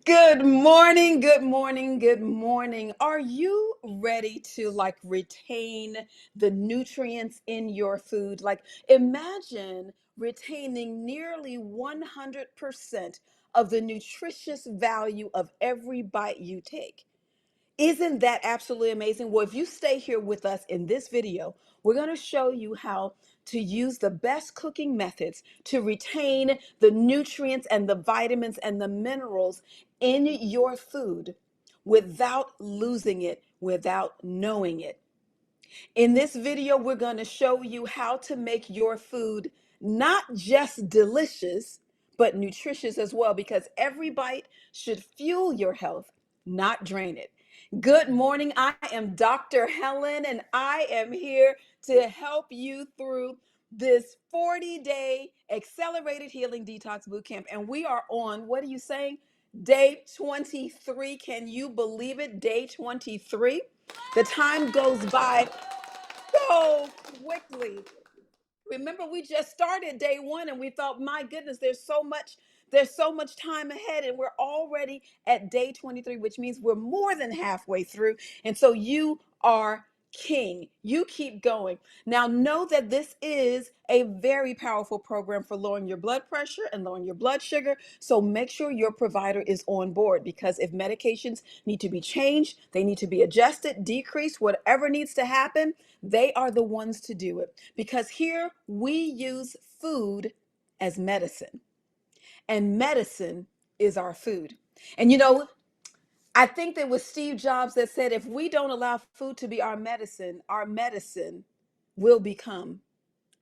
Good morning, good morning, good morning. Are you ready to retain the nutrients in your food? Imagine retaining nearly 100% of the nutritious value of every bite you take. Isn't that absolutely amazing? Well, if you stay here with us in this video, we're going to show you how to use the best cooking methods to retain the nutrients and the vitamins and the minerals in your food without losing it, without knowing it. In this video, we're going to show you how to make your food not just delicious, but nutritious as well, because every bite should fuel your health, not drain it. Good morning. I am Dr. Helen, and I am here to help you through this 40-day accelerated healing detox bootcamp. And we are on, what are you saying? Day 23. Can you believe it? Day 23. The time goes by so quickly. Remember, we just started day one and we thought, my goodness, there's so much time ahead, and we're already at day 23, which means we're more than halfway through. And so you are king. You keep going. Now, know that this is a very powerful program for lowering your blood pressure and lowering your blood sugar. So make sure your provider is on board, because if medications need to be changed, they need to be adjusted, decreased, whatever needs to happen, they are the ones to do it. Because here we use food as medicine, and medicine is our food. And I think that was Steve Jobs that said, if we don't allow food to be our medicine will become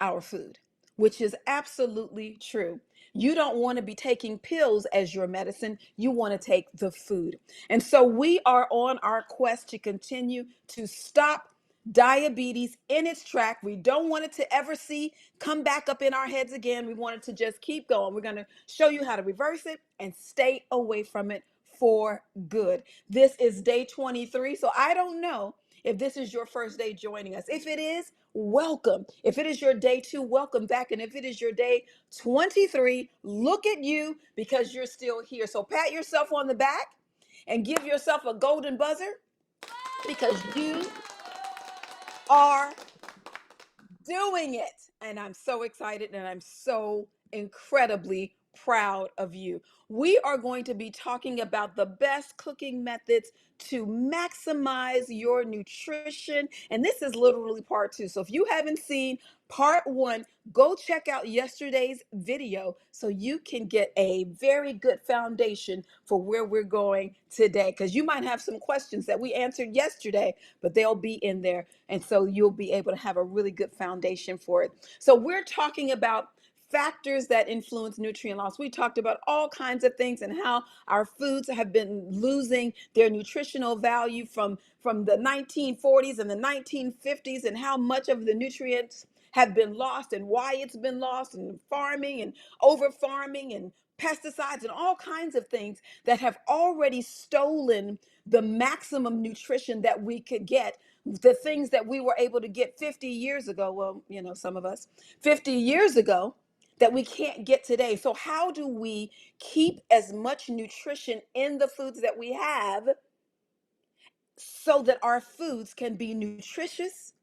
our food, which is absolutely true. You don't want to be taking pills as your medicine. You want to take the food. And so we are on our quest to continue to stop diabetes in its track. We don't want it to ever come back up in our heads again. We want it to just keep going. We're going to show you how to reverse it and stay away from it for good. This is day 23. So I don't know if this is your first day joining us. If it is, welcome. If it is your day 2, welcome back. And if it is your day 23, look at you, because you're still here. So pat yourself on the back and give yourself a golden buzzer, because you are doing it. And I'm so excited, and I'm so incredibly proud of you. We are going to be talking about the best cooking methods to maximize your nutrition. And this is literally part 2. So if you haven't seen part 1, go check out yesterday's video so you can get a very good foundation for where we're going today. Because you might have some questions that we answered yesterday, but they'll be in there. And so you'll be able to have a really good foundation for it. So we're talking about factors that influence nutrient loss. We talked about all kinds of things and how our foods have been losing their nutritional value from the 1940s and the 1950s, and how much of the nutrients have been lost and why it's been lost, and farming and over farming and pesticides and all kinds of things that have already stolen the maximum nutrition that we could get, the things that we were able to get 50 years ago. Well, some of us 50 years ago, that we can't get today. So how do we keep as much nutrition in the foods that we have so that our foods can be nutritious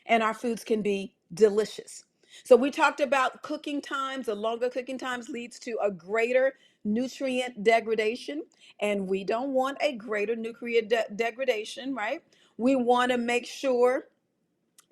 and our foods can be delicious? So we talked about cooking times. The longer cooking times leads to a greater nutrient degradation, and we don't want a greater nutrient degradation, right? We want to make sure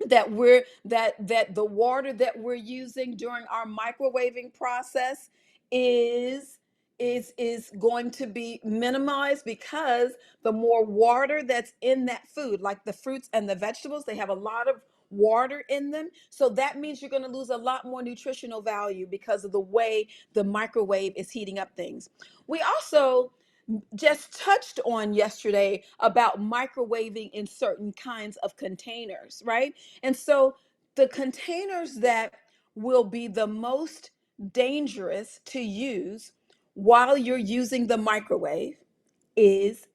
that the water that we're using during our microwaving process is is going to be minimized, because the more water that's in that food, like the fruits and the vegetables, they have a lot of water in them. So that means you're going to lose a lot more nutritional value because of the way the microwave is heating up things. We also just touched on yesterday about microwaving in certain kinds of containers, right? And so the containers that will be the most dangerous to use while you're using the microwave is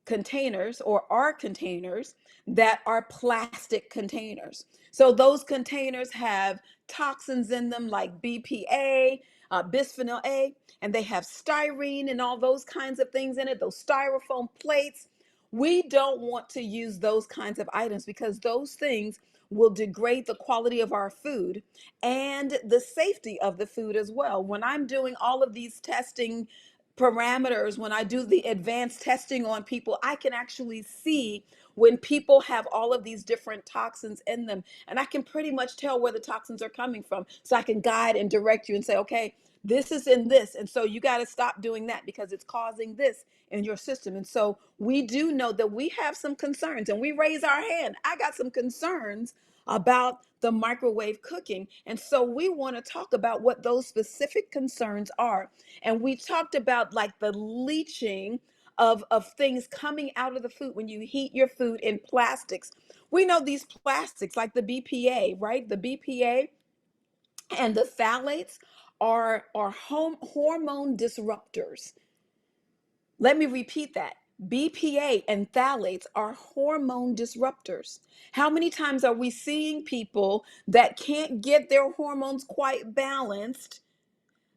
containers, or are containers that are plastic containers. So those containers have toxins in them like BPA, bisphenol A, and they have styrene and all those kinds of things in it, those styrofoam plates. We don't want to use those kinds of items because those things will degrade the quality of our food and the safety of the food as well. When I'm doing all of these testing parameters, when I do the advanced testing on people, I can actually see when people have all of these different toxins in them. And I can pretty much tell where the toxins are coming from. So I can guide and direct you and say, okay, this is in this. And so you got to stop doing that because it's causing this in your system. And so we do know that we have some concerns and we raise our hand. I got some concerns about the microwave cooking. And so we want to talk about what those specific concerns are. And we talked about like the leaching of things coming out of the food when you heat your food in plastics. We know these plastics like the BPA, right? The BPA and the phthalates are hormone disruptors. Let me repeat that. BPA and phthalates are hormone disruptors. How many times are we seeing people that can't get their hormones quite balanced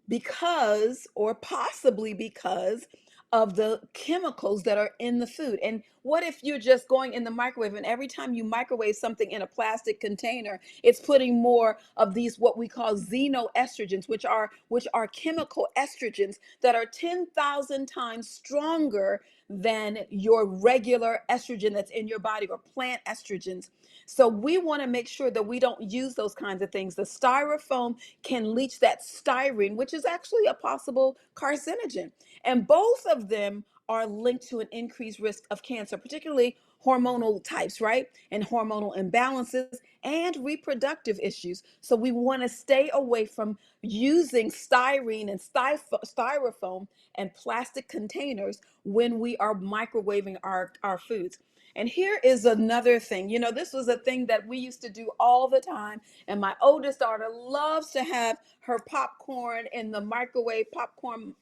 because, or possibly because, of the chemicals that are in the food? And what if you're just going in the microwave and every time you microwave something in a plastic container, it's putting more of these what we call xenoestrogens, which are chemical estrogens that are 10,000 times stronger than your regular estrogen that's in your body, or plant estrogens. So we want to make sure that we don't use those kinds of things. The styrofoam can leach that styrene, which is actually a possible carcinogen. And both of them are linked to an increased risk of cancer, particularly hormonal types, right? And hormonal imbalances and reproductive issues. So we want to stay away from using styrene and styrofoam and plastic containers when we are microwaving our foods. And here is another thing. This was a thing that we used to do all the time. And my oldest daughter loves to have her popcorn in the microwave popcorn.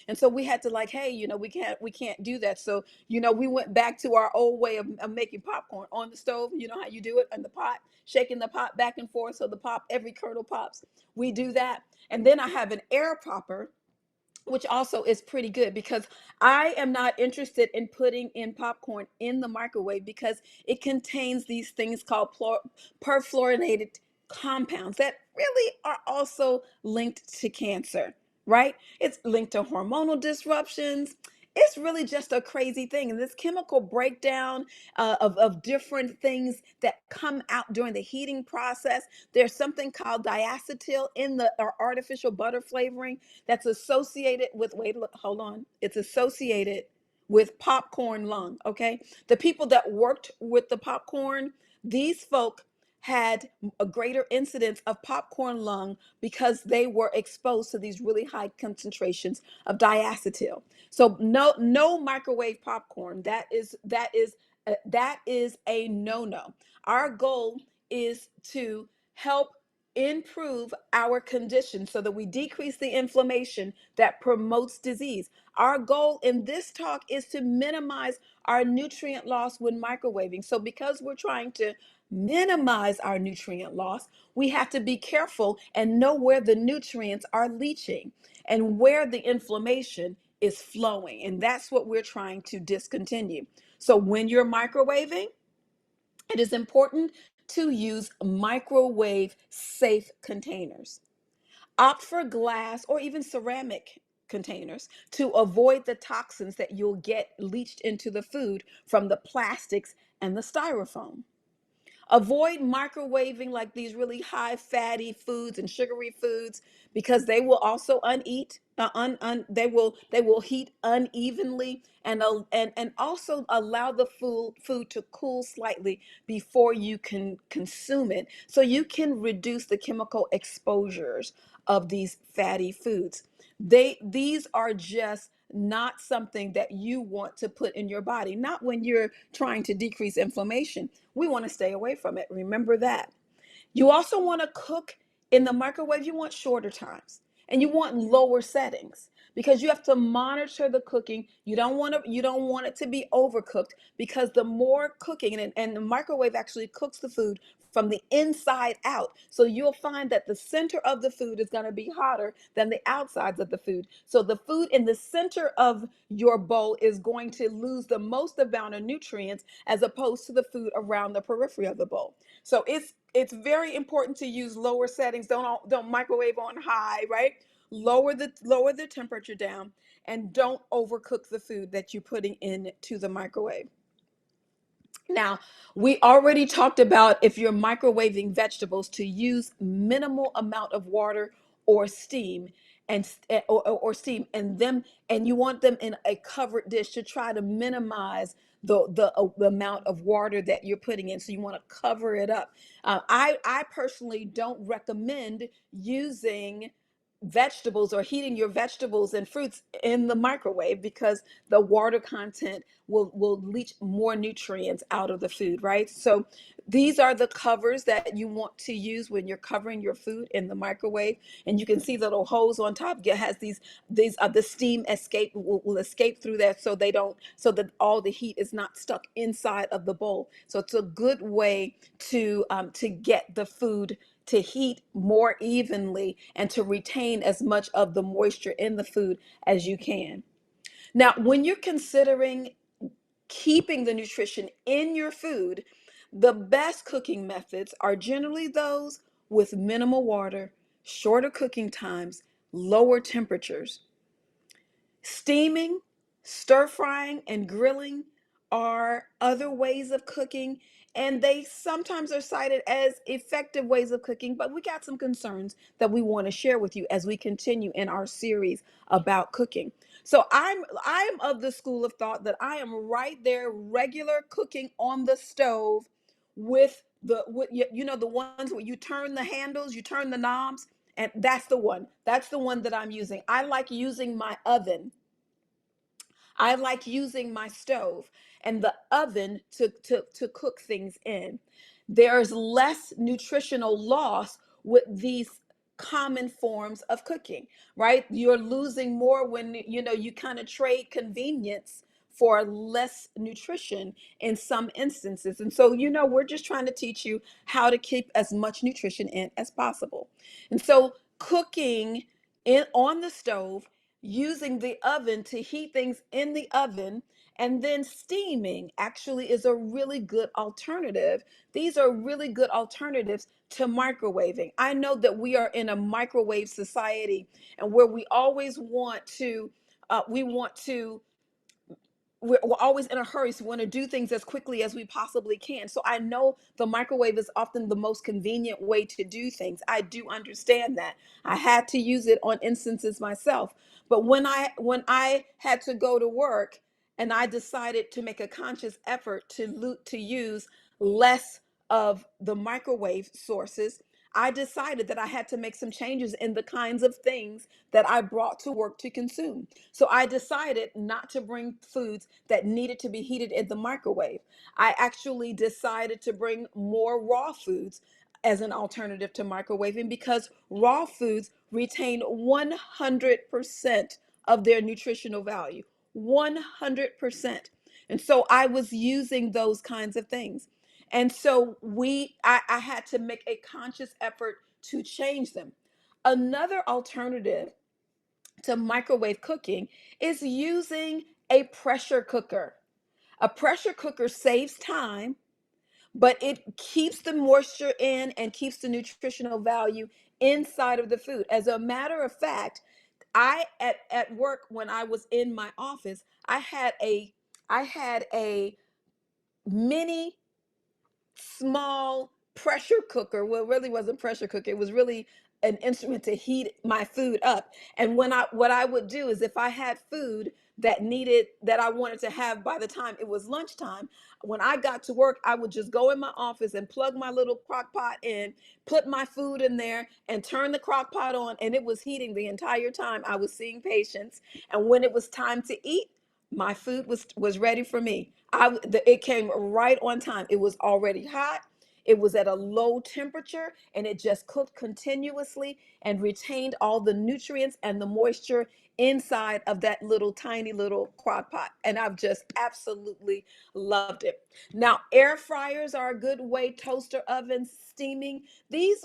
And so we had to like, hey, we can't do that. So, we went back to our old way of making popcorn on the stove. You know how you do it in the pot, shaking the pot back and forth so every kernel pops. We do that. And then I have an air popper, which also is pretty good because I am not interested in putting in popcorn in the microwave because it contains these things called perfluorinated compounds that really are also linked to cancer, right? It's linked to hormonal disruptions. It's really just a crazy thing. And this chemical breakdown of different things that come out during the heating process. There's something called diacetyl in the artificial butter flavoring that's associated with, wait, look, hold on. It's associated with popcorn lung, okay? The people that worked with the popcorn, these folk had a greater incidence of popcorn lung because they were exposed to these really high concentrations of diacetyl. So no microwave popcorn. That is a no-no. Our goal is to help improve our condition so that we decrease the inflammation that promotes disease. Our goal in this talk is to minimize our nutrient loss when microwaving. So because we're trying to minimize our nutrient loss, we have to be careful and know where the nutrients are leaching and where the inflammation is flowing. And that's what we're trying to discontinue. So when you're microwaving, it is important to use microwave safe containers. Opt for glass or even ceramic containers to avoid the toxins that you'll get leached into the food from the plastics and the styrofoam. Avoid microwaving like these really high fatty foods and sugary foods because they will also they will heat unevenly and also allow the food to cool slightly before you can consume it so you can reduce the chemical exposures of these fatty foods. These are just not something that you want to put in your body, not when you're trying to decrease inflammation. We want to stay away from it. Remember that. You also want to cook in the microwave. You want shorter times and you want lower settings because you have to monitor the cooking. You don't want it to be overcooked because the more cooking and the microwave actually cooks the food from the inside out. So you'll find that the center of the food is going to be hotter than the outsides of the food. So the food in the center of your bowl is going to lose the most amount of nutrients as opposed to the food around the periphery of the bowl. So it's very important to use lower settings. Don't microwave on high, right? Lower the temperature down, and don't overcook the food that you're putting into the microwave. Now, we already talked about if you're microwaving vegetables to use minimal amount of water or steam or steam and you want them in a covered dish to try to minimize the amount of water that you're putting in. So you want to cover it up. I personally don't recommend using vegetables or heating your vegetables and fruits in the microwave because the water content will leach more nutrients out of the food, right? So these are the covers that you want to use when you're covering your food in the microwave. And you can see the little holes on top. It has these are the steam escape will escape through that so that all the heat is not stuck inside of the bowl. So it's a good way to get the food to heat more evenly and to retain as much of the moisture in the food as you can. Now, when you're considering keeping the nutrition in your food, the best cooking methods are generally those with minimal water, shorter cooking times, lower temperatures. Steaming, stir frying, and grilling are other ways of cooking, and they sometimes are cited as effective ways of cooking, but we got some concerns that we want to share with you as we continue in our series about cooking. So I am of the school of thought that I am right there regular cooking on the stove with the ones where you turn the handles, you turn the knobs, and that's the one. That's the one that I'm using. I like using my oven. I like using my stove and the oven to cook things in. There's less nutritional loss with these common forms of cooking, right? You're losing more when you kind of trade convenience for less nutrition in some instances. And so, we're just trying to teach you how to keep as much nutrition in as possible. And so, cooking on the stove, using the oven to heat things in the oven, and then steaming actually is a really good alternative. These are really good alternatives to microwaving. I know that we are in a microwave society, and where we always want to we want to we're always in a hurry, so we want to do things as quickly as we possibly can. So I know the microwave is often the most convenient way to do things. I do understand that. I had to use it on instances myself. But when I had to go to work and I decided to make a conscious effort to use less of the microwave sources, I decided that I had to make some changes in the kinds of things that I brought to work to consume. So I decided not to bring foods that needed to be heated in the microwave. I actually decided to bring more raw foods as an alternative to microwaving because raw foods retain 100% of their nutritional value. 100%. And so I was using those kinds of things. And so I had to make a conscious effort to change them. Another alternative to microwave cooking is using a pressure cooker. A pressure cooker saves time, but it keeps the moisture in and keeps the nutritional value inside of the food. As a matter of fact, at work when I was in my office, I had a mini small pressure cooker. Well, it really wasn't pressure cooker. It was really an instrument to heat my food up. And what I would do is if I had food that I wanted to have by the time it was lunchtime, when I got to work, I would just go in my office and plug my little crock pot in, put my food in there and turn the crock pot on, and it was heating the entire time I was seeing patients. And when it was time to eat, my food was ready for me. It came right on time. It was already hot. It was at a low temperature and it just cooked continuously and retained all the nutrients and the moisture inside of that little tiny little crock pot. And I've just absolutely loved it. Now, air fryers are a good way, toaster ovens, steaming. These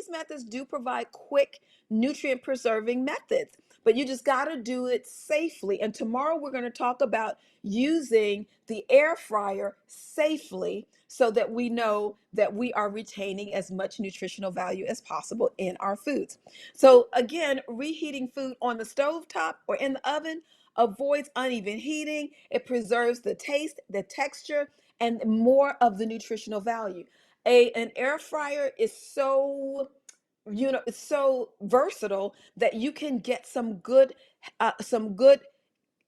methods do provide quick nutrient preserving methods, but you just got to do it safely. And tomorrow we're going to talk about using the air fryer safely so that we know that we are retaining as much nutritional value as possible in our foods. So again, reheating food on the stove top or in the oven avoids uneven heating. It preserves the taste, the texture, and more of the nutritional value. An air fryer is so, it's so versatile that you can get some good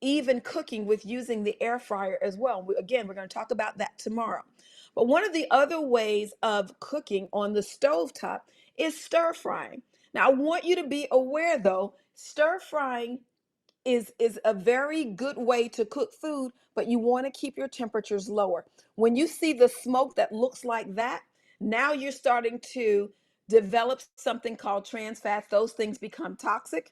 even cooking with using the air fryer as well. Again, we're going to talk about that tomorrow. But one of the other ways of cooking on the stove top is stir frying. Now, I want you to be aware though, stir frying is a very good way to cook food, but you want to keep your temperatures lower. When you see the smoke that looks like that, now you're starting to develop something called trans fats. Those things become toxic,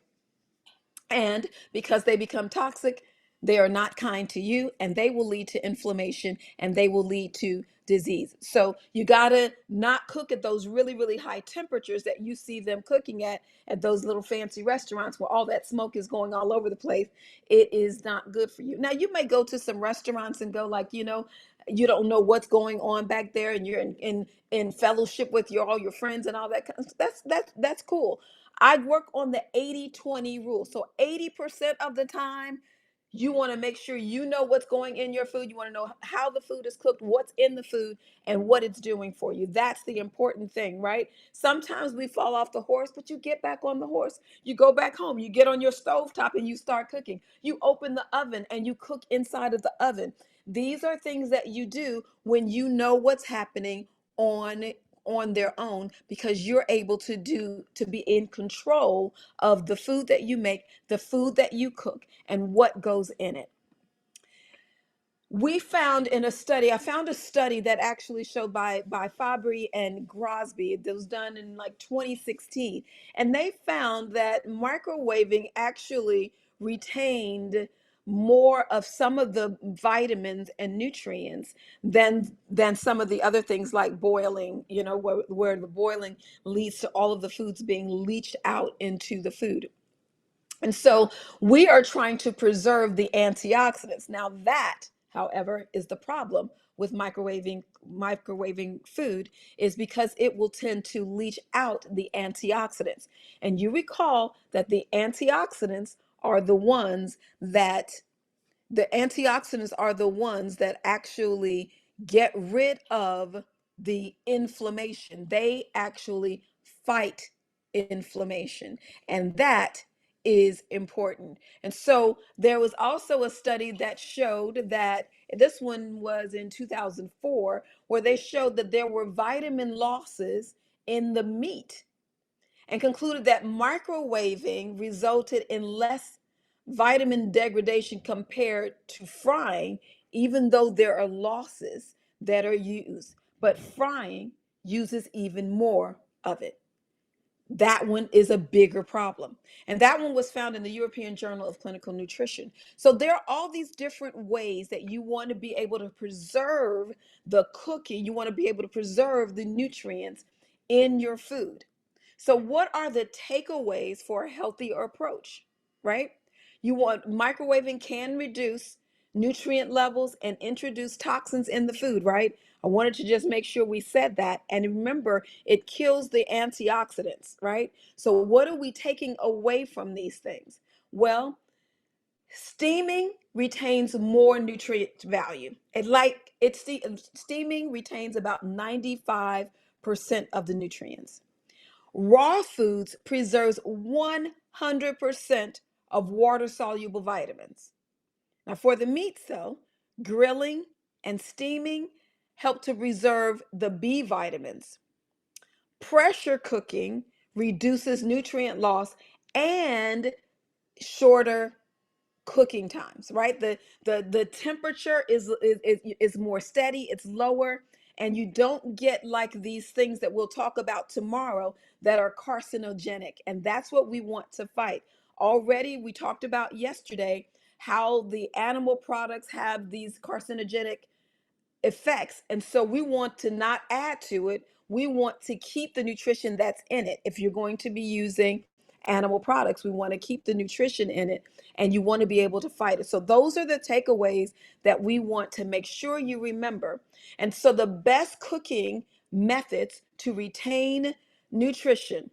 and because they become toxic, they are not kind to you and they will lead to inflammation and they will lead to disease. So you got to not cook at those really, really high temperatures that you see them cooking at those little fancy restaurants where all that smoke is going all over the place. It is not good for you. Now, you may go to some restaurants and go like, you don't know what's going on back there and you're in fellowship with all your friends and all that. That's cool. I work on the 80-20 rule. So 80% of the time, you want to make sure you know what's going in your food. You want to know how the food is cooked, what's in the food, and what it's doing for you. That's the important thing, right? Sometimes we fall off the horse, but you get back on the horse. You go back home, you get on your stove top and you start cooking. You open the oven and you cook inside of the oven. These are things that you do when you know what's happening on on their own, because you're able to be in control of the food that you make, the food that you cook, and what goes in it. I found a study that actually showed by Fabry and Grosby. It was done in like 2016, and they found that microwaving actually retained more of some of the vitamins and nutrients than some of the other things like boiling, where the boiling leads to all of the foods being leached out into the food. And so we are trying to preserve the antioxidants. Now that, however, is the problem with microwaving food, is because it will tend to leach out the antioxidants. And you recall that the antioxidants are the ones that actually get rid of the inflammation. They actually fight inflammation. And that is important. And so there was also a study that showed that, this one was in 2004, where they showed that there were vitamin losses in the meat, and concluded that microwaving resulted in less vitamin degradation compared to frying, even though there are losses that are used. But frying uses even more of it. That one is a bigger problem. And that one was found in the European Journal of Clinical Nutrition. So there are all these different ways that you want to be able to preserve the cooking. You want to be able to preserve the nutrients in your food. So what are the takeaways for a healthier approach, right? Microwaving can reduce nutrient levels and introduce toxins in the food, right? I wanted to just make sure we said that. And remember, it kills the antioxidants, right? So what are we taking away from these things? Well, steaming retains more nutrient value. Steaming retains about 95% of the nutrients. Raw foods preserves 100% of water-soluble vitamins. Now, for the meats, though, grilling and steaming help to preserve the B vitamins. Pressure cooking reduces nutrient loss and shorter cooking times, right? The temperature is more steady, it's lower, and you don't get like these things that we'll talk about tomorrow that are carcinogenic. And that's what we want to fight. Already, we talked about yesterday how the animal products have these carcinogenic effects. And so we want to not add to it. We want to keep the nutrition that's in it. If you're going to be using animal products, we want to keep the nutrition in it, and you want to be able to fight it. So those are the takeaways that we want to make sure you remember. And so the best cooking methods to retain nutrition: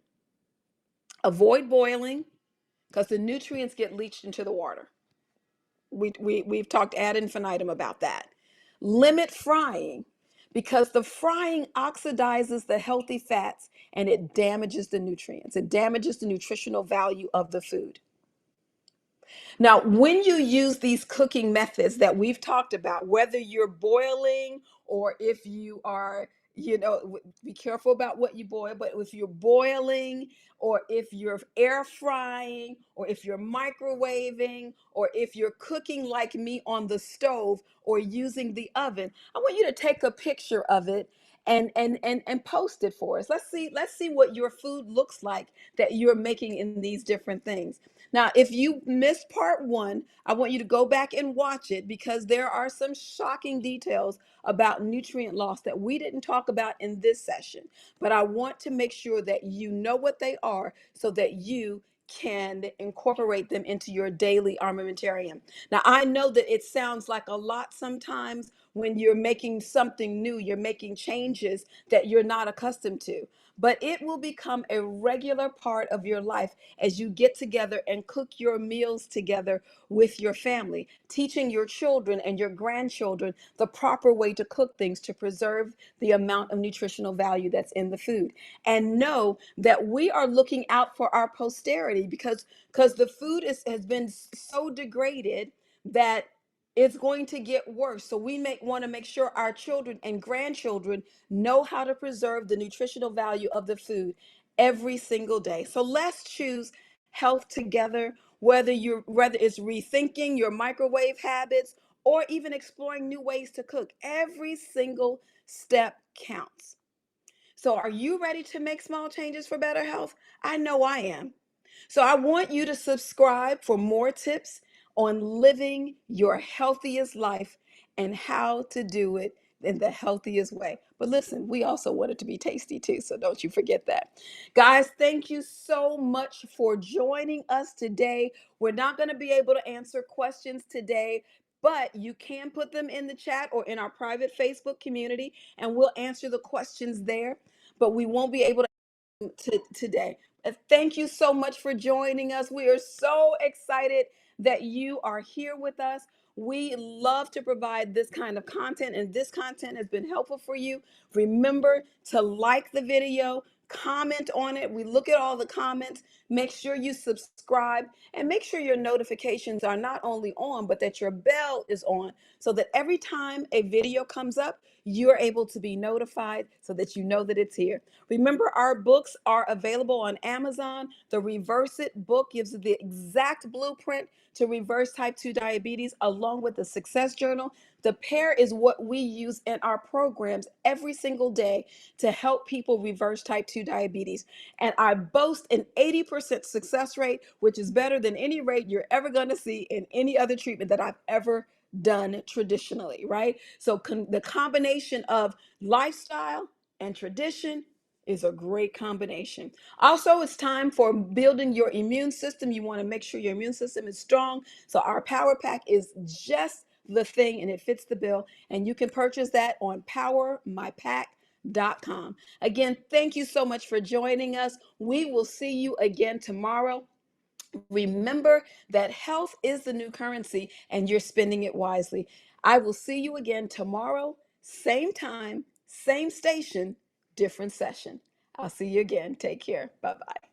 avoid boiling because the nutrients get leached into the water. We've talked ad infinitum about that. Limit frying because the frying oxidizes the healthy fats and it damages the nutrients. It damages the nutritional value of the food. Now, when you use these cooking methods that we've talked about, whether you're boiling or if you are, be careful about what you boil, but if you're boiling or if you're air frying or if you're microwaving or if you're cooking like me on the stove or using the oven, I want you to take a picture of it and post it for us. Let's see what your food looks like that you're making in these different things. Now, if you missed part one, I want you to go back and watch it because there are some shocking details about nutrient loss that we didn't talk about in this session. But I want to make sure that you know what they are so that you can incorporate them into your daily armamentarium. Now, I know that it sounds like a lot sometimes when you're making something new, you're making changes that you're not accustomed to, but it will become a regular part of your life as you get together and cook your meals together with your family, teaching your children and your grandchildren the proper way to cook things to preserve the amount of nutritional value that's in the food. And know that we are looking out for our posterity because the food has been so degraded that it's going to get worse. So we want to make sure our children and grandchildren know how to preserve the nutritional value of the food every single day. So let's choose health together, whether it's rethinking your microwave habits or even exploring new ways to cook. Every single step counts. So are you ready to make small changes for better health? I know I am. So I want you to subscribe for more tips on living your healthiest life and how to do it in the healthiest way. But listen, we also want it to be tasty too, so don't you forget that. Guys, thank you so much for joining us today. We're not going to be able to answer questions today, but you can put them in the chat or in our private Facebook community, and we'll answer the questions there. But we won't be able today. Thank you so much for joining us. We are so excited that you are here with us. We love to provide this kind of content, and this content has been helpful for you. Remember to like the video, comment on it. We look at all the comments. Make sure you subscribe and make sure your notifications are not only on, but that your bell is on so that every time a video comes up, you're able to be notified so that you know that it's here. Remember, our books are available on Amazon. The Reverse It book gives you the exact blueprint to reverse type 2 diabetes, along with the Success Journal. The pair is what we use in our programs every single day to help people reverse type 2 diabetes. And I boast an 80% success rate, which is better than any rate you're ever going to see in any other treatment that I've ever done traditionally, right? So the combination of lifestyle and tradition is a great combination. Also, it's time for building your immune system. You want to make sure your immune system is strong. So our Power Pack is just the thing and it fits the bill. And you can purchase that on powermypack.com. Again, thank you so much for joining us. We will see you again tomorrow. Remember that health is the new currency and you're spending it wisely. I will see you again tomorrow, same time, same station, different session. I'll see you again. Take care. Bye bye.